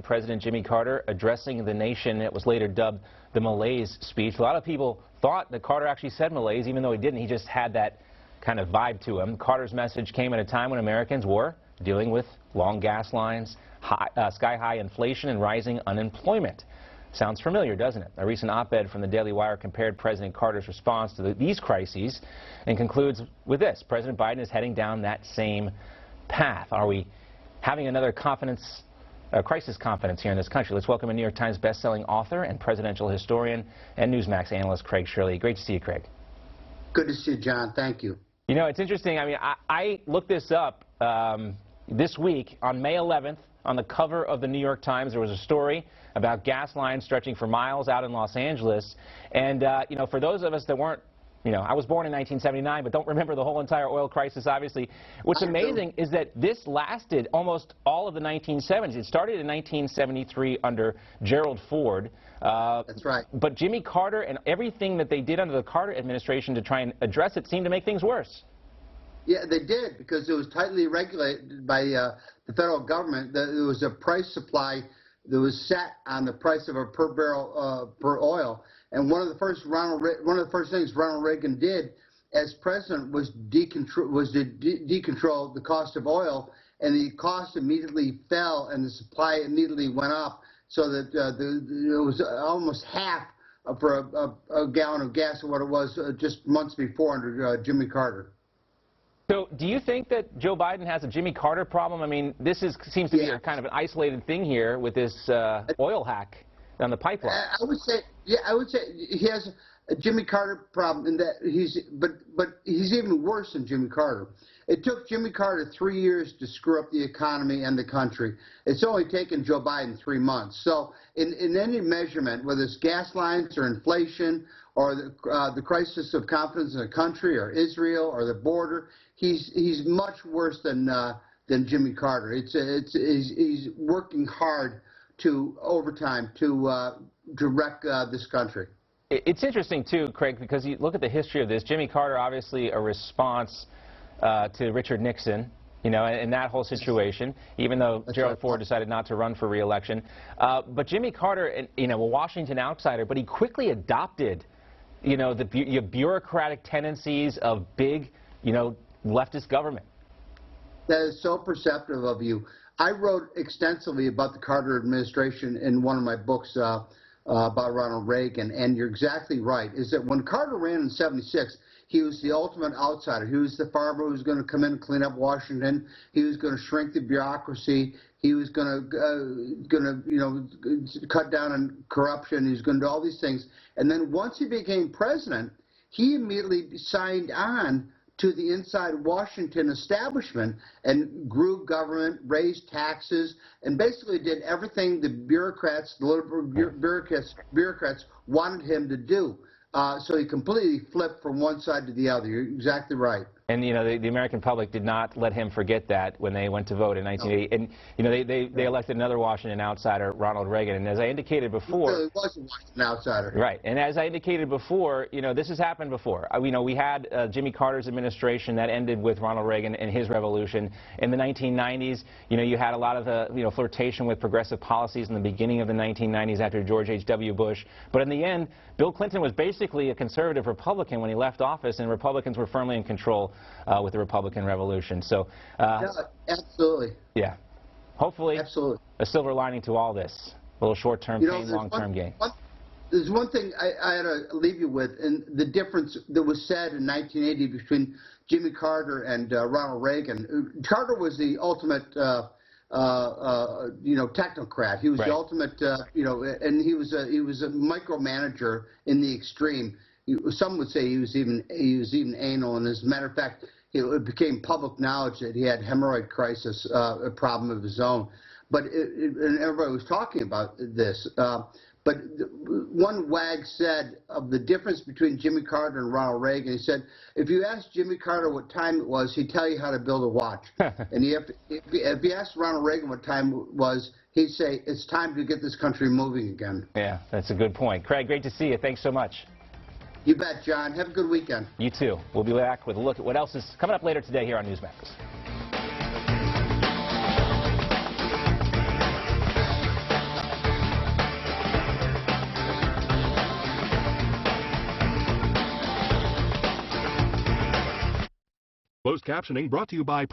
President Jimmy Carter addressing the nation. It was later dubbed the malaise speech. A lot of people thought that Carter actually said malaise, even though he didn't. He just had that kind of vibe to him. Carter's message came at a time when Americans were dealing with long gas lines, sky-high inflation, and rising unemployment. Sounds familiar, doesn't it? A recent op-ed from the Daily Wire compared President Carter's response to these crises and concludes with this: President Biden is heading down that same path. Are we having another crisis confidence here in this country? Let's welcome a New York Times best-selling author and presidential historian and Newsmax analyst Craig Shirley. Great to see you, Craig. Good to see you, John. Thank you. You know, it's interesting. I mean, I looked this up this week on May 11th. On the cover of the New York Times, there was a story about gas lines stretching for miles out in Los Angeles. And, you know, for those of us that weren't, you know, I was born in 1979, but don't remember the whole entire oil crisis, obviously. What's amazing is that this lasted almost all of the 1970s. It started in 1973 under Gerald Ford. That's right. But Jimmy Carter and everything that they did under the Carter administration to try and address it seemed to make things worse. Yeah, they did, because it was tightly regulated by the federal government. There was a price supply that was set on the price of a per barrel per oil. And one of the first things Ronald Reagan did as president was to decontrol the cost of oil, and the cost immediately fell and the supply immediately went up, so that it was almost half for a gallon of gas of what it was just months before under Jimmy Carter. So do you think that Joe Biden has a Jimmy Carter problem? I mean, this seems to be a kind of an isolated thing here with this oil hack on the pipeline. I would say he has a Jimmy Carter problem in that but he's even worse than Jimmy Carter. It took Jimmy Carter 3 years to screw up the economy and the country. It's only taken Joe Biden 3 months. So in any measurement, whether it's gas lines or inflation or the crisis of confidence in the country or Israel or the border, he's much worse than Jimmy Carter. He's working hard overtime to wreck this country. It's interesting too, Craig, because you look at the history of this. Jimmy Carter, obviously a response to Richard Nixon, you know, in that whole situation, even though Gerald Ford decided not to run for re-election. But Jimmy Carter, you know, a Washington outsider, but he quickly adopted, you know, the bureaucratic tendencies of big, you know, leftist government. That is so perceptive of you. I wrote extensively about the Carter administration in one of my books about Ronald Reagan, and you're exactly right, is that when Carter ran in '76, he was the ultimate outsider. He was the farmer who was going to come in and clean up Washington. He was going to shrink the bureaucracy. He was going to you know, cut down on corruption. He was going to do all these things. And then once he became president, he immediately signed on to the inside Washington establishment and grew government, raised taxes, and basically did everything the bureaucrats, the liberal bureaucrats wanted him to do. So he completely flipped from one side to the other. You're exactly right. And, you know, the American public did not let him forget that when they went to vote in 1980. And, you know, they elected another Washington outsider, Ronald Reagan. And as I indicated before... He really was a Washington outsider. Right. And as I indicated before, you know, this has happened before. You know, we had Jimmy Carter's administration that ended with Ronald Reagan and his revolution. In the 1990s, you know, you had a lot of the, you know, flirtation with progressive policies in the beginning of the 1990s after George H.W. Bush. But in the end, Bill Clinton was basically a conservative Republican when he left office, and Republicans were firmly in control with the Republican Revolution. So, yeah, absolutely. Yeah. Hopefully, absolutely. A silver lining to all this. A little short-term pain, long-term gain. There's one thing I had to leave you with, and the difference that was said in 1980 between Jimmy Carter and Ronald Reagan. Carter was the ultimate you know, technocrat. He was the ultimate, you know, and he was a micromanager in the extreme. Some would say he was even anal. And as a matter of fact, it became public knowledge that he had hemorrhoid crisis, a problem of his own. But and everybody was talking about this. But one wag said of the difference between Jimmy Carter and Ronald Reagan, he said, if you ask Jimmy Carter what time it was, he'd tell you how to build a watch. And if you asked Ronald Reagan what time it was, he'd say, it's time to get this country moving again. Yeah, that's a good point. Craig, great to see you. Thanks so much. You bet, John. Have a good weekend. You too. We'll be back with a look at what else is coming up later today here on Newsmax. Closed captioning brought to you by